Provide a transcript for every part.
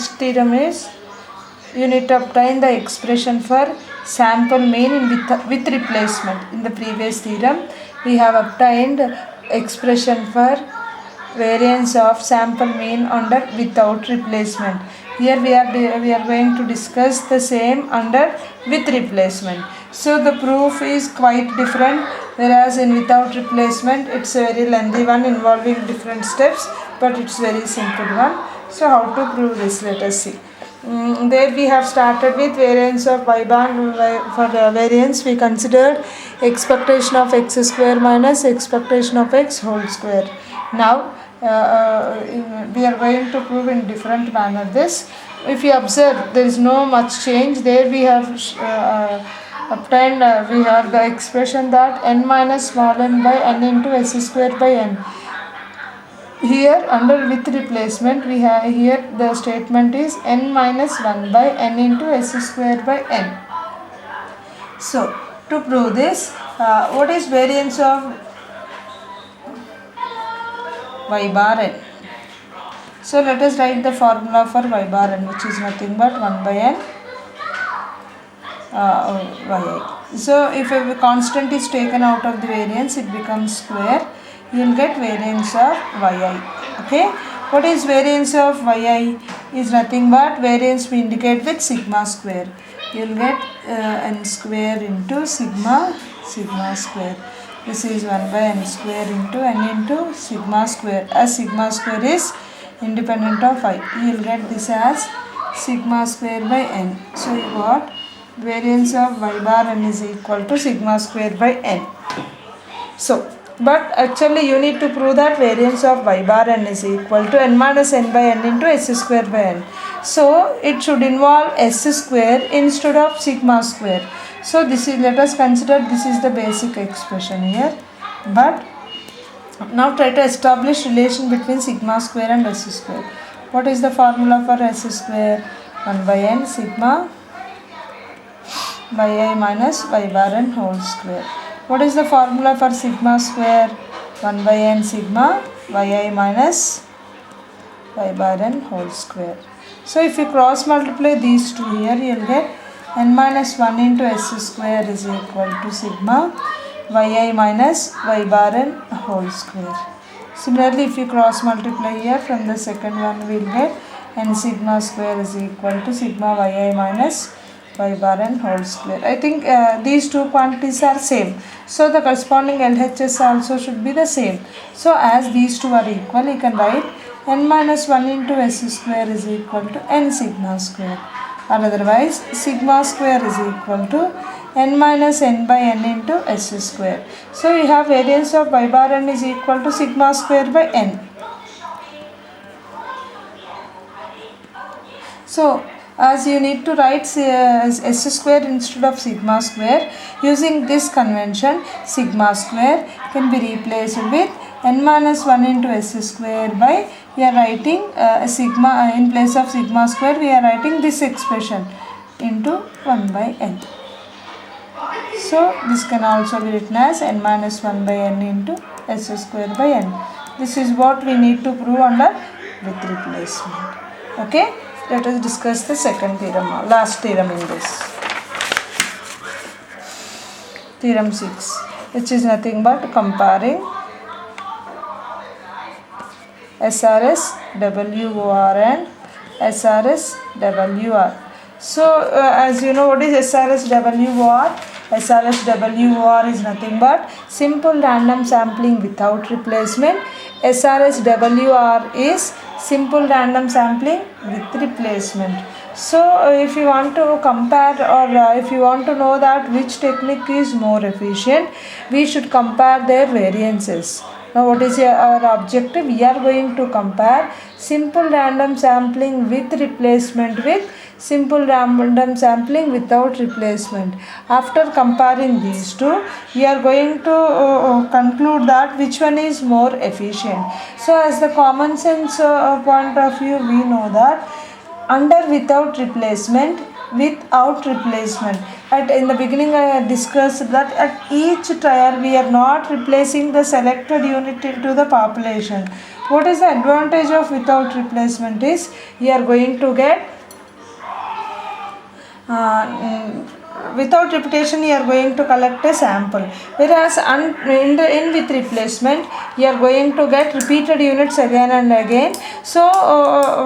next theorem is you need to obtain the expression for sample mean with replacement. In the previous theorem, we have obtained expression for variance of sample mean under without replacement. Here we are going to discuss the same under with replacement. So the proof is quite different, whereas in without replacement it's a very lengthy one involving different steps, but it's very simple one. So how to prove this? Let us see. There we have started with variance of y bar. For the variance we considered expectation of x square minus expectation of x whole square. Now we are going to prove in different manner this. If you observe, there is no much change. There we have obtained we have the expression that n minus small n by n into s square by n. Here under with replacement we have, here the statement is n minus 1 by n into s square by n. So to prove this, what is variance of y bar n? So let us write the formula for y bar n, which is nothing but 1 by n yi. So if a constant is taken out of the variance, it becomes square. You will get variance of yi. Okay, what is variance of yi? Is nothing but variance we indicate with sigma square. You will get n square into sigma square. This is 1 by n square into n into sigma square. As sigma square is independent of I, you will get this as sigma square by n. So you got variance of y bar n is equal to sigma square by n. So, but actually you need to prove that variance of y bar n is equal to n minus n by n into s square by n. So it should involve s square instead of sigma square. So this is, let us consider this is the basic expression here. But now try to establish relation between sigma square and s square. What is the formula for s square? 1 by n sigma yi minus y bar n whole square. What is the formula for sigma square? 1 by n sigma yi minus y bar n whole square. So if you cross multiply these two here, you will get n minus 1 into s square is equal to sigma yi minus y bar n whole square. Similarly, if you cross multiply here from the second one, we will get n sigma square is equal to sigma yi minus y bar n whole square. I think these two quantities are same. So the corresponding LHS also should be the same. So as these two are equal, you can write n minus 1 into s square is equal to n sigma square. Or otherwise, sigma square is equal to n minus n by n into s square. So you have variance of y bar n is equal to sigma square by n. So as you need to write s square instead of sigma square, using this convention, sigma square can be replaced with n minus 1 into s square by, we are writing sigma in place of sigma square, we are writing this expression into 1 by n. So this can also be written as n minus 1 by n into s square by n. This is what we need to prove under with replacement. Okay, let us discuss the second theorem now, last theorem in this. Theorem 6, which is nothing but comparing SRS WOR and SRS WR. So as you know, what is SRS WOR? SRS WOR is nothing but simple random sampling without replacement. SRS WR is simple random sampling with replacement. So if you want to compare, or if you want to know that which technique is more efficient, we should compare their variances. Now what is our objective? We are going to compare simple random sampling with replacement with simple random sampling without replacement. After comparing these two, we are going to conclude that which one is more efficient. So as the common sense point of view, we know that under without replacement, without replacement, in the beginning I discussed that at each trial we are not replacing the selected unit into the population. What is the advantage of without replacement is you are going to get without repetition you are going to collect a sample, whereas in with replacement you are going to get repeated units again and again. So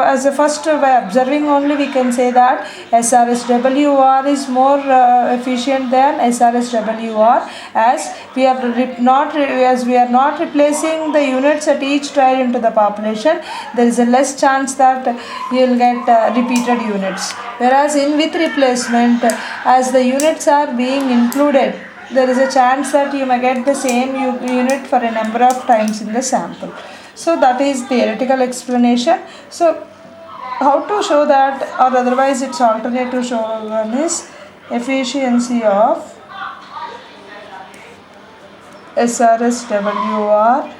as a first, by observing only we can say that SRSWR is more efficient than SRSWR, as we are not replacing the units at each trial into the population. There is a less chance that you will get repeated units, whereas in with replacement, as the units are being included, there is a chance that you may get the same unit for a number of times in the sample. So that is theoretical explanation. So how to show that, or otherwise its alternative show one is efficiency of SRSWR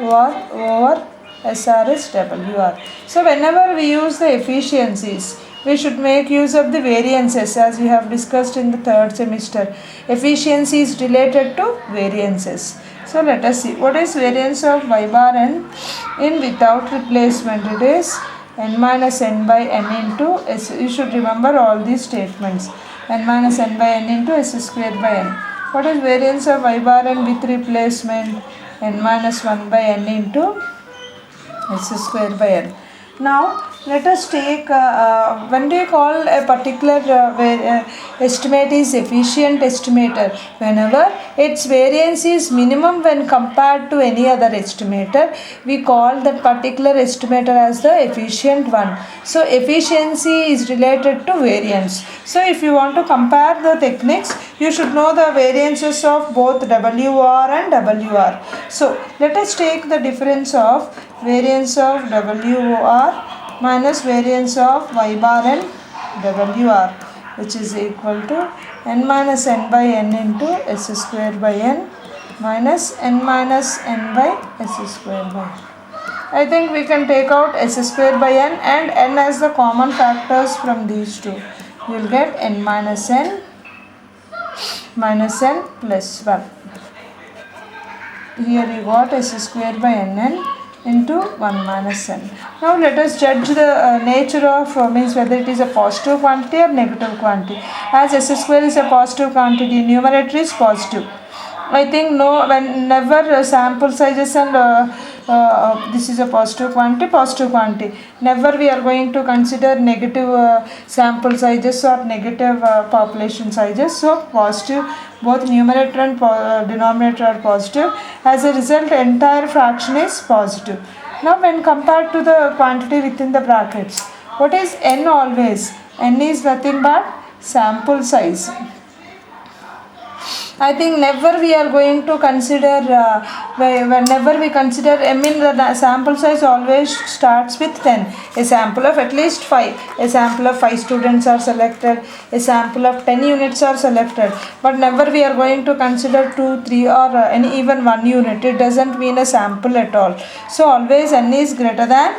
over SRSWR. So whenever we use the efficiencies, we should make use of the variances, as we have discussed in the third semester. Efficiency is related to variances. So let us see what is variance of y bar n in without replacement. It is n minus n by n into s. You should remember all these statements. N minus n by n into s square by n. What is variance of y bar n with replacement? N minus 1 by n into s square by n. Now let us take when do you call a particular estimate is efficient estimator? Whenever its variance is minimum when compared to any other estimator, we call that particular estimator as the efficient one. So efficiency is related to variance. So if you want to compare the techniques, you should know the variances of both WR and WR. So let us take the difference of variance of WR minus variance of y bar n WR, which is equal to n minus n by n into s square by n minus n minus n by s square by n. I think we can take out s square by n and n as the common factors from these two. You will get n minus n plus 1. Here you got s square by n into 1 minus n. Now let us judge the nature of means whether it is a positive quantity or negative quantity. As s square is a positive quantity, numerator is positive. I think whenever sample sizes and this is a positive quantity. Never we are going to consider negative sample sizes or negative population sizes. So positive, both numerator and denominator are positive. As a result, entire fraction is positive. Now when compared to the quantity within the brackets, what is n always? N is nothing but sample size. I think never we are going to consider, whenever we consider, the sample size always starts with 10. A sample of at least 5. A sample of 5 students are selected. A sample of 10 units are selected. But never we are going to consider 2, 3 or even 1 unit. It doesn't mean a sample at all. So always n is greater than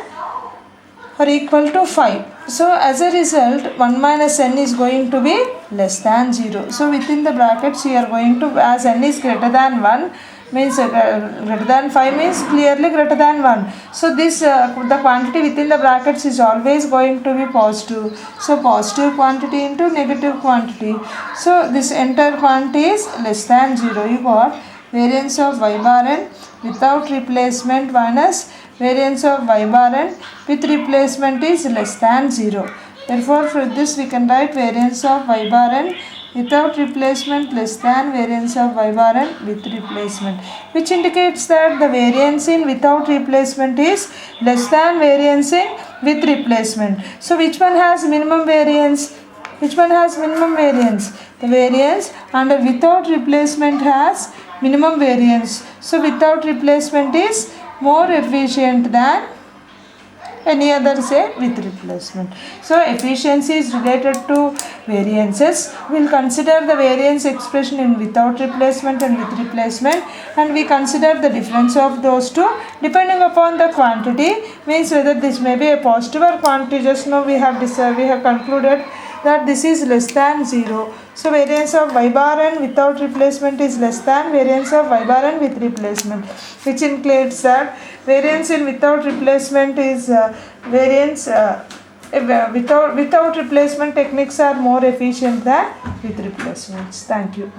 or equal to 5. So as a result, 1 minus n is going to be less than 0. So within the brackets you are going to, as n is greater than 1 means greater than 5 means clearly greater than 1. So this the quantity within the brackets is always going to be positive. So positive quantity into negative quantity. So this entire quantity is less than 0. You got variance of y bar n without replacement minus variance of y bar n with replacement is less than 0. Therefore, for this we can write variance of y bar n without replacement less than variance of y bar n with replacement, which indicates that the variance in without replacement is less than variance in with replacement. So which one has minimum variance? Which one has minimum variance? The variance under without replacement has minimum variance. So without replacement is more efficient than any other, say, with replacement. So efficiency is related to variances. We will consider the variance expression in without replacement and with replacement, and we consider the difference of those two depending upon the quantity, means whether this may be a positive or quantity. Just now we have concluded that this is less than 0. So variance of y bar n without replacement is less than variance of y bar n with replacement, which includes that variance in without replacement is variance without replacement techniques are more efficient than with replacements. Thank you.